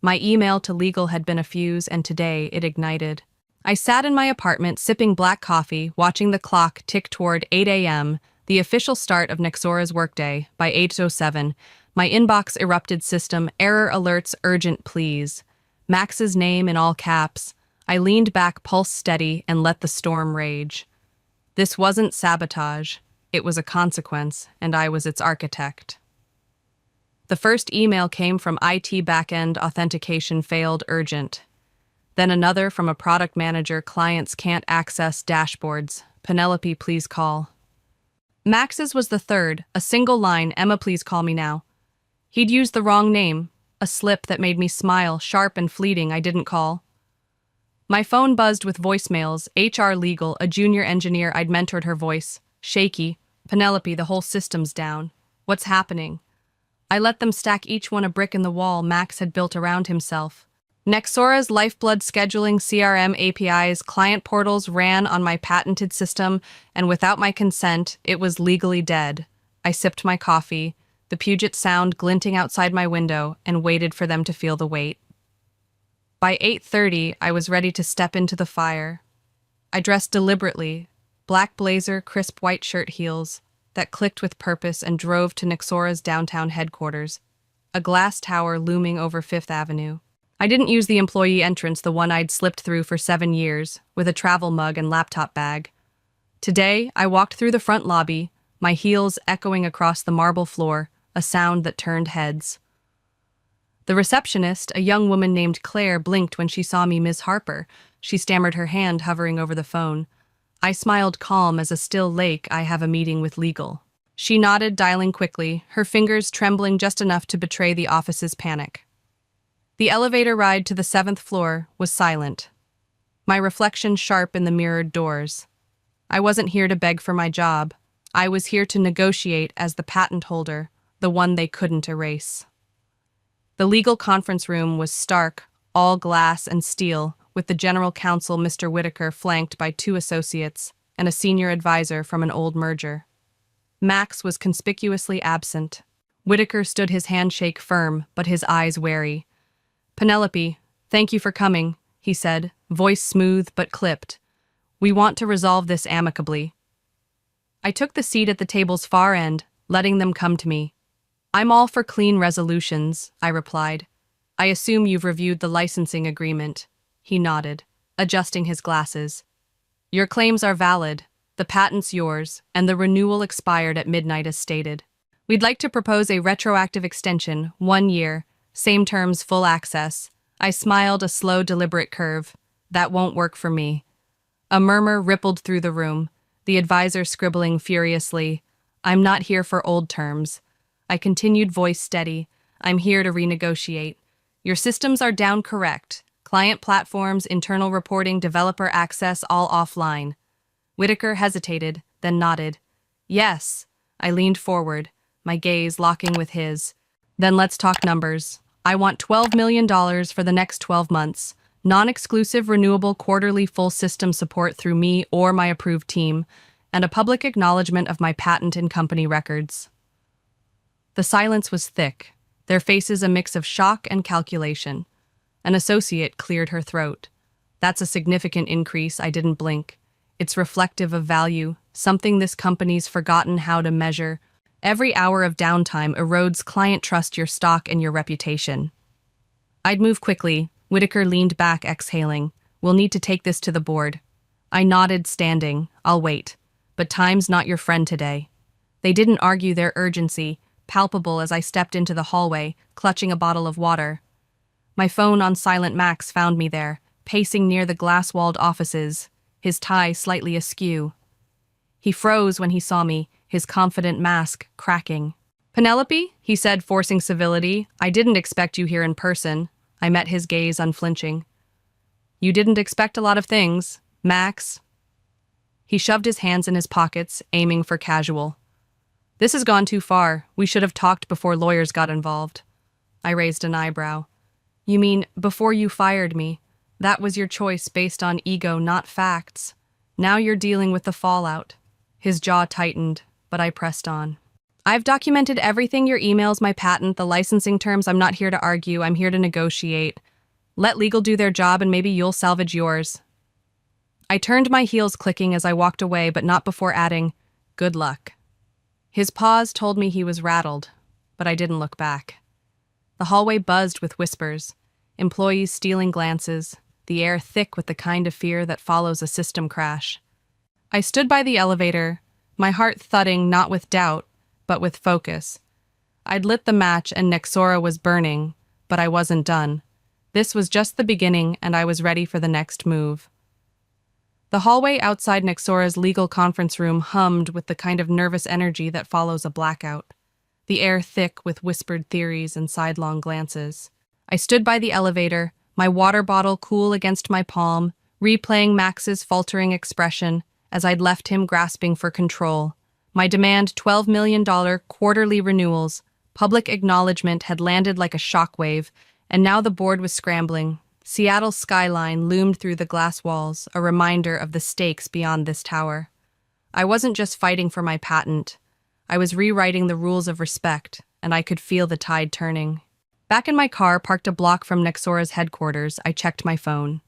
My email to legal had been a fuse, and today it ignited. I sat in my apartment sipping black coffee, watching the clock tick toward 8 a.m., the official start of Nexora's workday. By 8:07, my inbox erupted. System error alerts, urgent please. Max's name in all caps. I leaned back, pulse steady, and let the storm rage. This wasn't sabotage. It was a consequence, and I was its architect. The first email came from IT backend, authentication failed, urgent. Then another from a product manager, clients can't access dashboards. Penelope, please call. Max's was the third, a single line, Emma, please call me now. He'd used the wrong name, a slip that made me smile, sharp and fleeting. I didn't call. My phone buzzed with voicemails, HR legal, a junior engineer. I'd mentored her voice, shaky. Penelope, the whole system's down. What's happening? I let them stack each one a brick in the wall Max had built around himself. Nexora's lifeblood scheduling, CRM APIs, client portals ran on my patented system, and without my consent, it was legally dead. I sipped my coffee, the Puget Sound glinting outside my window, and waited for them to feel the weight. By 8:30, I was ready to step into the fire. I dressed deliberately, black blazer, crisp white shirt heels, that clicked with purpose, and drove to Nexora's downtown headquarters, a glass tower looming over Fifth Avenue. I didn't use the employee entrance, the one I'd slipped through for 7 years, with a travel mug and laptop bag. Today, I walked through the front lobby, my heels echoing across the marble floor, a sound that turned heads. The receptionist, a young woman named Claire, blinked when she saw me. Ms. Harper. She stammered, her hand hovering over the phone. I smiled, calm as a still lake. I have a meeting with legal. She nodded, dialing quickly, her fingers trembling just enough to betray the office's panic. The elevator ride to the 7th floor was silent, my reflection sharp in the mirrored doors. I wasn't here to beg for my job. I was here to negotiate as the patent holder, the one they couldn't erase. The legal conference room was stark, all glass and steel, with the general counsel, Mr. Whitaker, flanked by 2 associates and a senior advisor from an old merger. Max was conspicuously absent. Whitaker stood, his handshake firm, but his eyes wary. Penelope, thank you for coming, he said, voice smooth but clipped. We want to resolve this amicably. I took the seat at the table's far end, letting them come to me. I'm all for clean resolutions, I replied. I assume you've reviewed the licensing agreement. He nodded, adjusting his glasses. Your claims are valid, the patent's yours, and the renewal expired at midnight as stated. We'd like to propose a retroactive extension, 1 year, same terms, full access. I smiled, a slow, deliberate curve. That won't work for me. A murmur rippled through the room, the advisor scribbling furiously. I'm not here for old terms. I continued, voice steady. I'm here to renegotiate. Your systems are down, correct. Client platforms, internal reporting, developer access, all offline. Whitaker hesitated, then nodded. Yes. I leaned forward, my gaze locking with his. Then let's talk numbers. I want $12 million for the next 12 months. Non-exclusive, renewable, quarterly full system support through me or my approved team, and a public acknowledgement of my patent and company records. The silence was thick, their faces a mix of shock and calculation. An associate cleared her throat. That's a significant increase. I didn't blink. It's reflective of value, something this company's forgotten how to measure. Every hour of downtime erodes client trust, your stock, and your reputation. I'd move quickly. Whitaker leaned back, exhaling. We'll need to take this to the board. I nodded, standing. I'll wait. But time's not your friend today. They didn't argue their urgency, palpable as I stepped into the hallway, clutching a bottle of water. My phone on silent. Max found me there, pacing near the glass-walled offices, his tie slightly askew. He froze when he saw me, his confident mask cracking. "Penelope," he said, forcing civility, "I didn't expect you here in person." I met his gaze, unflinching. "You didn't expect a lot of things, Max." He shoved his hands in his pockets, aiming for casual. "This has gone too far. We should have talked before lawyers got involved." I raised an eyebrow. "You mean before you fired me? That was your choice based on ego, not facts. Now you're dealing with the fallout." His jaw tightened, but I pressed on. "I've documented everything, your emails, my patent, the licensing terms. I'm not here to argue, I'm here to negotiate. Let legal do their job and maybe you'll salvage yours." I turned, my heels clicking as I walked away, but not before adding, "Good luck." His pause told me he was rattled, but I didn't look back. The hallway buzzed with whispers, employees stealing glances, the air thick with the kind of fear that follows a system crash. I stood by the elevator, my heart thudding not with doubt, but with focus. I'd lit the match and Nexora was burning, but I wasn't done. This was just the beginning, and I was ready for the next move. The hallway outside Nexora's legal conference room hummed with the kind of nervous energy that follows a blackout, the air thick with whispered theories and sidelong glances. I stood by the elevator, my water bottle cool against my palm, replaying Max's faltering expression as I'd left him grasping for control. My demand $12 million quarterly renewals, public acknowledgement had landed like a shockwave, and now the board was scrambling. Seattle's skyline loomed through the glass walls, a reminder of the stakes beyond this tower. I wasn't just fighting for my patent. I was rewriting the rules of respect, and I could feel the tide turning. Back in my car, parked a block from Nexora's headquarters, I checked my phone.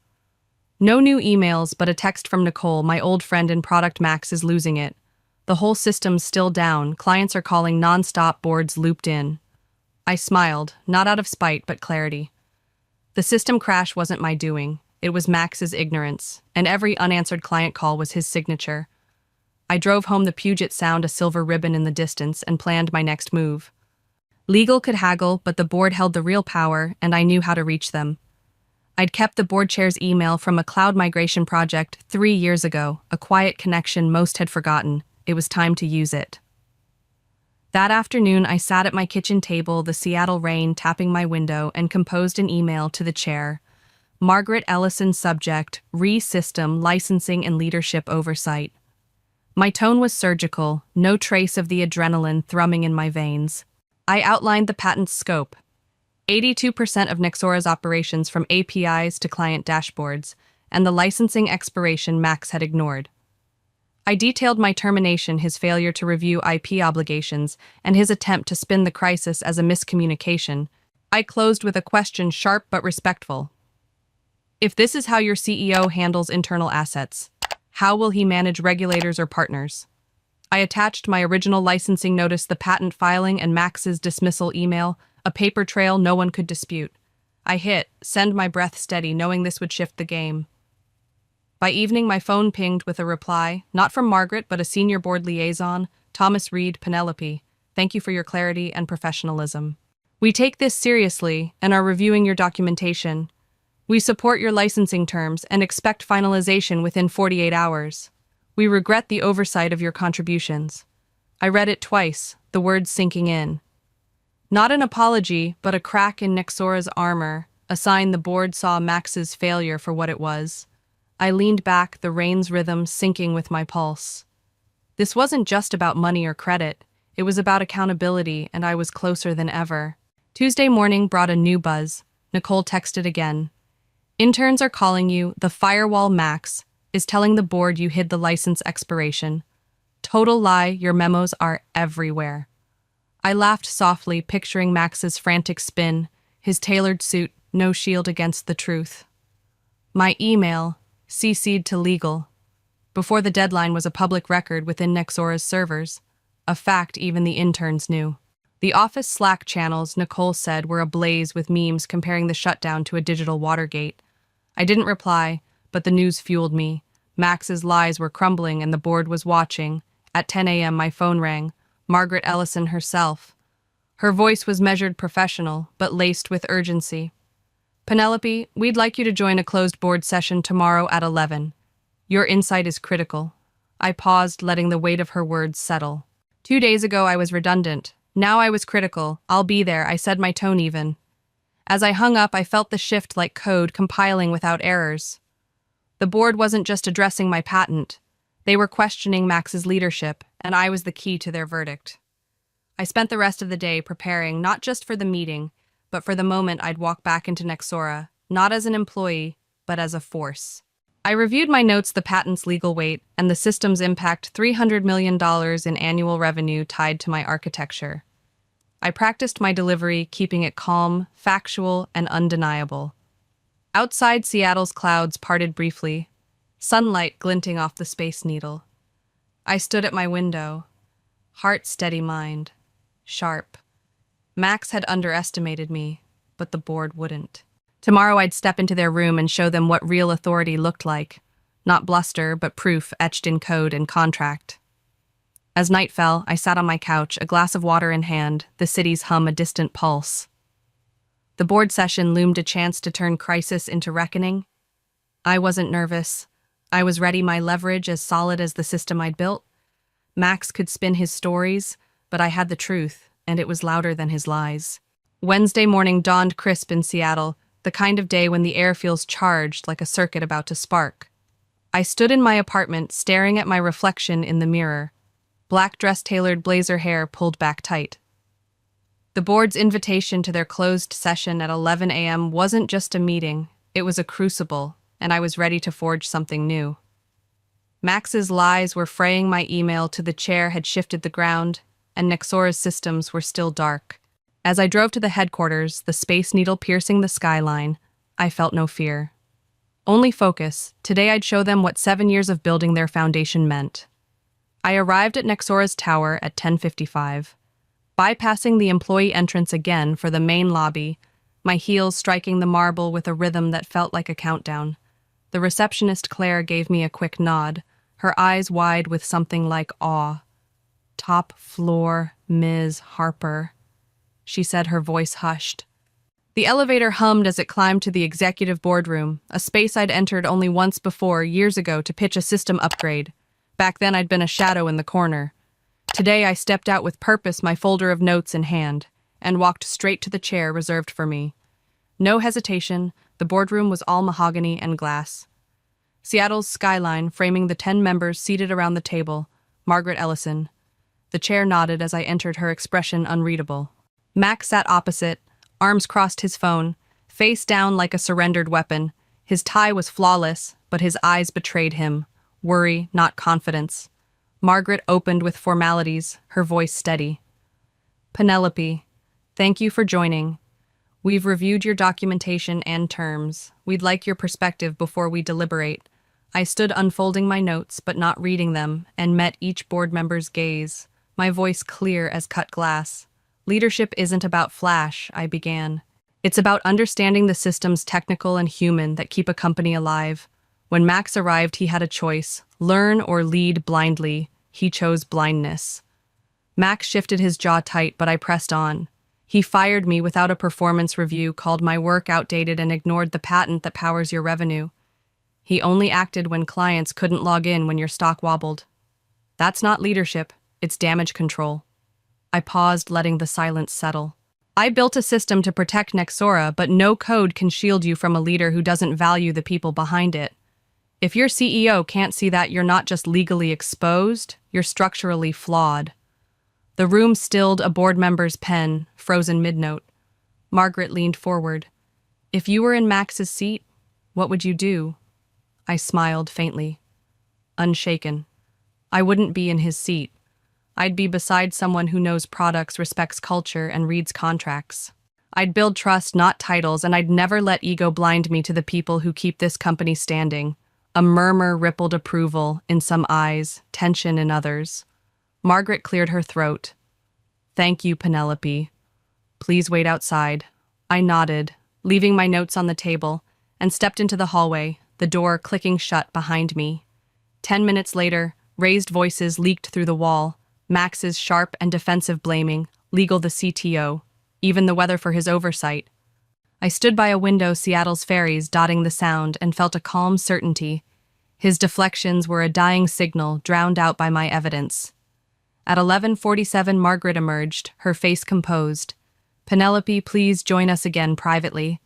No new emails, but a text from Nicole, my old friend in product. "Max is losing it. The whole system's still down. Clients are calling non-stop, boards looped in." I smiled, not out of spite, but clarity. The system crash wasn't my doing. It was Max's ignorance, and every unanswered client call was his signature. I drove home, the Puget Sound a silver ribbon in the distance, and planned my next move. Legal could haggle, but the board held the real power, and I knew how to reach them. I'd kept the board chair's email from a cloud migration project 3 years ago, a quiet connection most had forgotten. It was time to use it. That afternoon, I sat at my kitchen table, the Seattle rain tapping my window, and composed an email to the chair. Margaret Ellison, subject, Re-System, Licensing and Leadership Oversight. My tone was surgical, no trace of the adrenaline thrumming in my veins. I outlined the patent's scope. 82% of Nexora's operations, from APIs to client dashboards, and the licensing expiration Max had ignored. I detailed my termination, his failure to review IP obligations, and his attempt to spin the crisis as a miscommunication. I closed with a question, sharp but respectful. If this is how your CEO handles internal assets, how will he manage regulators or partners? I attached my original licensing notice, the patent filing, and Max's dismissal email, a paper trail no one could dispute. I hit send, my breath steady, knowing this would shift the game. By evening, my phone pinged with a reply, not from Margaret, but a senior board liaison, Thomas Reed. "Penelope, thank you for your clarity and professionalism. We take this seriously and are reviewing your documentation. We support your licensing terms and expect finalization within 48 hours. We regret the oversight of your contributions." I read it twice, the words sinking in. Not an apology, but a crack in Nexora's armor, a sign the board saw Max's failure for what it was. I leaned back, the rain's rhythm syncing with my pulse. This wasn't just about money or credit. It was about accountability, and I was closer than ever. Tuesday morning brought a new buzz. Nicole texted again. "Interns are calling you. The firewall Max is telling the board you hid the license expiration. Total lie, your memos are everywhere." I laughed softly, picturing Max's frantic spin, his tailored suit, no shield against the truth. My email, CC'd to legal, before the deadline, was a public record within Nexora's servers. a fact even the interns knew. The office Slack channels, Nicole said, were ablaze with memes comparing the shutdown to a digital Watergate. I didn't reply, but the news fueled me. Max's lies were crumbling and the board was watching. At 10 a.m. my phone rang. Margaret Ellison herself. Her voice was measured professional, but laced with urgency. "Penelope, we'd like you to join a closed board session tomorrow at 11. Your insight is critical." I paused, letting the weight of her words settle. 2 days ago I was redundant. Now I was critical. "I'll be there," I said, my tone even. As I hung up, I felt the shift like code compiling without errors. The board wasn't just addressing my patent. They were questioning Max's leadership, and I was the key to their verdict. I spent the rest of the day preparing not just for the meeting, but for the moment I'd walk back into Nexora, not as an employee, but as a force. I reviewed my notes, the patent's legal weight, and the system's impact, $300 million in annual revenue tied to my architecture. I practiced my delivery, keeping it calm, factual, and undeniable. Outside, Seattle's clouds parted briefly, sunlight glinting off the Space Needle. I stood at my window, heart steady, mind sharp. Max had underestimated me, but the board wouldn't. Tomorrow I'd step into their room and show them what real authority looked like. Not bluster, but proof etched in code and contract. As night fell, I sat on my couch, a glass of water in hand, the city's hum a distant pulse. The board session loomed a chance to turn crisis into reckoning. I wasn't nervous. I was ready, my leverage as solid as the system I'd built. Max could spin his stories, but I had the truth, and it was louder than his lies. Wednesday morning dawned crisp in Seattle, the kind of day when the air feels charged like a circuit about to spark. I stood in my apartment, staring at my reflection in the mirror. Black dress-tailored blazer hair pulled back tight. The board's invitation to their closed session at 11 a.m. wasn't just a meeting, it was a crucible, and I was ready to forge something new. Max's lies were fraying my email to the chair had shifted the ground, and Nexora's systems were still dark. As I drove to the headquarters, the Space Needle piercing the skyline, I felt no fear. Only focus. Today I'd show them what 7 years of building their foundation meant. I arrived at Nexora's tower at 10:55. Bypassing the employee entrance again for the main lobby, my heels striking the marble with a rhythm that felt like a countdown. The receptionist Claire gave me a quick nod, her eyes wide with something like awe. "Top floor, Ms. Harper," she said, her voice hushed. The elevator hummed as it climbed to the executive boardroom, a space I'd entered only once before, years ago, to pitch a system upgrade. Back then I'd been a shadow in the corner. Today I stepped out with purpose, my folder of notes in hand, and walked straight to the chair reserved for me. No hesitation, the boardroom was all mahogany and glass. Seattle's skyline framing the 10 members seated around the table, Margaret Ellison. The chair nodded as I entered, her expression unreadable. Max sat opposite, arms crossed, his phone, face down like a surrendered weapon. His tie was flawless, but his eyes betrayed him. Worry, not confidence. Margaret opened with formalities, her voice steady. "Penelope, thank you for joining. We've reviewed your documentation and terms. We'd like your perspective before we deliberate." I stood unfolding my notes, but not reading them, and met each board member's gaze, my voice clear as cut glass. "Leadership isn't about flash," I began. "It's about understanding the systems, technical and human, that keep a company alive." When Max arrived, he had a choice: learn or lead blindly. He chose blindness. Max shifted his jaw tight, but I pressed on. He fired me without a performance review, called my work outdated, and ignored the patent that powers your revenue. He only acted when clients couldn't log in, when your stock wobbled. That's not leadership, it's damage control. I paused, letting the silence settle. I built a system to protect Nexora, but no code can shield you from a leader who doesn't value the people behind it. If your CEO can't see that, you're not just legally exposed, you're structurally flawed. The room stilled, a board member's pen, frozen mid-note. Margaret leaned forward. "If you were in Max's seat, what would you do?" I smiled faintly. Unshaken. I wouldn't be in his seat. I'd be beside someone who knows products, respects culture, and reads contracts. I'd build trust, not titles, and I'd never let ego blind me to the people who keep this company standing. A murmur rippled approval in some eyes, tension in others. Margaret cleared her throat. Thank you, Penelope. Please wait outside. I nodded, leaving my notes on the table, and stepped into the hallway, the door clicking shut behind me. 10 minutes later, raised voices leaked through the wall, Max's sharp and defensive blaming, Legal the CTO, even the weather for his oversight. I stood by a window, Seattle's ferries dotting the sound, and felt a calm certainty. His deflections were a dying signal drowned out by my evidence. At 11:47, Margaret emerged, her face composed. Penelope, please join us again privately.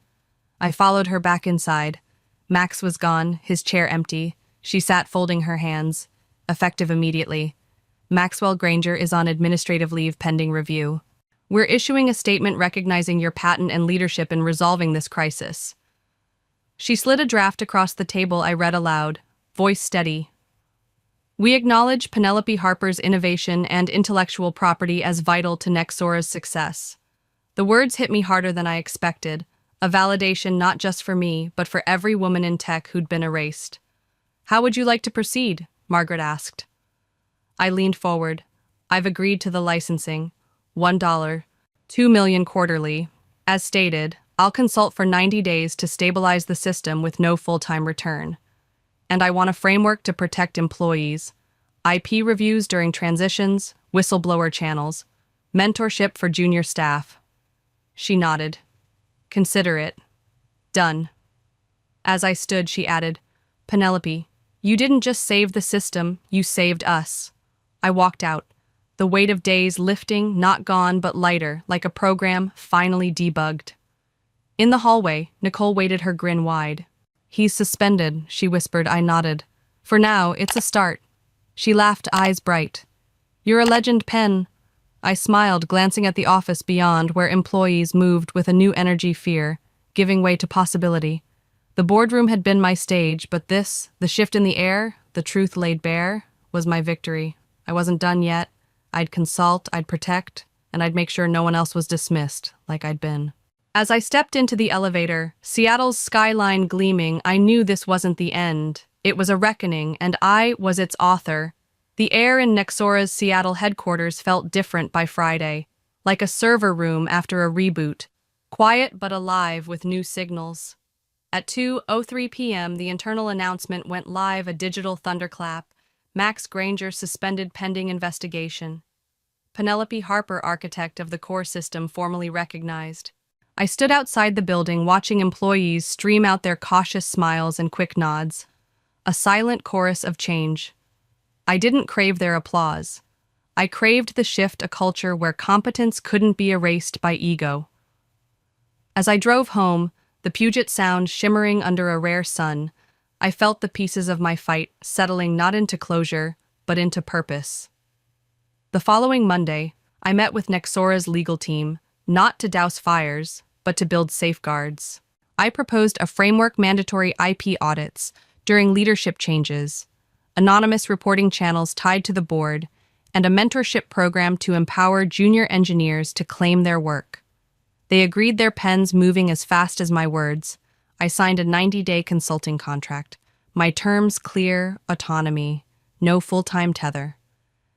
I followed her back inside. Max was gone, his chair empty. She sat folding her hands, effective immediately. Maxwell Granger is on administrative leave pending review. We're issuing a statement recognizing your patent and leadership in resolving this crisis. She slid a draft across the table. I read aloud, voice steady. We acknowledge Penelope Harper's innovation and intellectual property as vital to Nexora's success. The words hit me harder than I expected, a validation not just for me, but for every woman in tech who'd been erased. How would you like to proceed? Margaret asked. I leaned forward. I've agreed to the licensing. $1, $2 million quarterly. As stated, I'll consult for 90 days to stabilize the system with no full-time return. And I want a framework to protect employees, IP reviews during transitions, whistleblower channels, mentorship for junior staff. She nodded. Consider it. Done. As I stood, she added, Penelope, you didn't just save the system, you saved us. I walked out, the weight of days lifting, not gone, but lighter, like a program finally debugged. In the hallway, Nicole waited, her grin wide. He's suspended, she whispered. I nodded. For now, it's a start. She laughed, eyes bright. You're a legend, Pen. I smiled, glancing at the office beyond, where employees moved with a new energy, fear, giving way to possibility. The boardroom had been my stage, but this, the shift in the air, the truth laid bare, was my victory. I wasn't done yet. I'd consult, I'd protect, and I'd make sure no one else was dismissed, like I'd been. As I stepped into the elevator, Seattle's skyline gleaming, I knew this wasn't the end. It was a reckoning, and I was its author. The air in Nexora's Seattle headquarters felt different by Friday, like a server room after a reboot, quiet but alive with new signals. At 2:03 p.m., the internal announcement went live, a digital thunderclap. Max Granger suspended pending investigation. Penelope Harper, architect of the core system, formally recognized. I stood outside the building, watching employees stream out their cautious smiles and quick nods. A silent chorus of change. I didn't crave their applause. I craved the shift, a culture where competence couldn't be erased by ego. As I drove home, the Puget Sound shimmering under a rare sun, I felt the pieces of my fight settling not into closure, but into purpose. The following Monday, I met with Nexora's legal team, not to douse fires, but to build safeguards. I proposed a framework, mandatory IP audits during leadership changes, anonymous reporting channels tied to the board, and a mentorship program to empower junior engineers to claim their work. They agreed, their pens moving as fast as my words. I signed a 90-day consulting contract. My terms clear, autonomy, no full-time tether.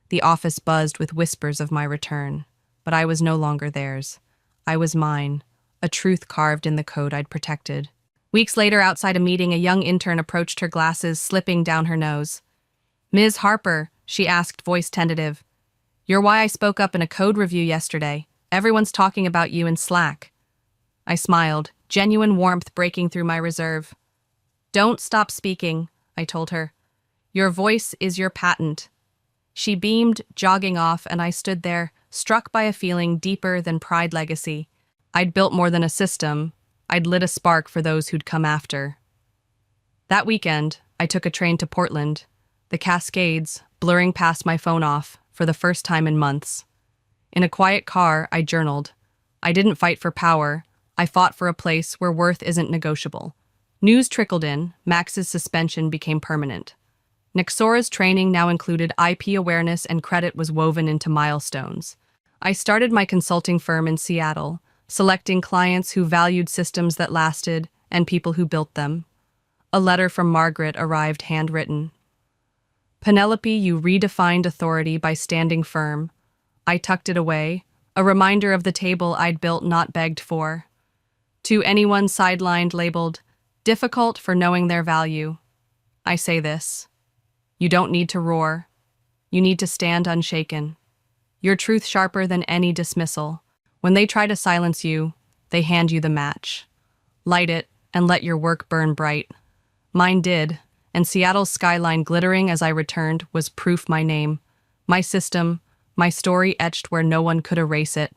The office buzzed with whispers of my return, but I was no longer theirs. I was mine, a truth carved in the code I'd protected. Weeks later, outside a meeting, a young intern approached, her glasses slipping down her nose. Ms. Harper, she asked, voice tentative. You're why I spoke up in a code review yesterday. Everyone's talking about you in Slack. I smiled, genuine warmth breaking through my reserve. Don't stop speaking, I told her. Your voice is your patent. She beamed, jogging off, and I stood there, struck by a feeling deeper than pride legacy. I'd built more than a system. I'd lit a spark for those who'd come after. That weekend, I took a train to Portland, the Cascades blurring past my phone off for the first time in months. In a quiet car, I journaled. I didn't fight for power. I fought for a place where worth isn't negotiable. News trickled in. Max's suspension became permanent. Nexora's training now included IP awareness, and credit was woven into milestones. I started my consulting firm in Seattle, selecting clients who valued systems that lasted and people who built them. A letter from Margaret arrived, handwritten. Penelope, you redefined authority by standing firm. I tucked it away, a reminder of the table I'd built, not begged for. To anyone sidelined labeled difficult for knowing their value, I say this. You don't need to roar. You need to stand unshaken. Your truth sharper than any dismissal. When they try to silence you, they hand you the match. Light it and let your work burn bright. Mine did, and Seattle's skyline glittering as I returned was proof my name, my system, my story etched where no one could erase it.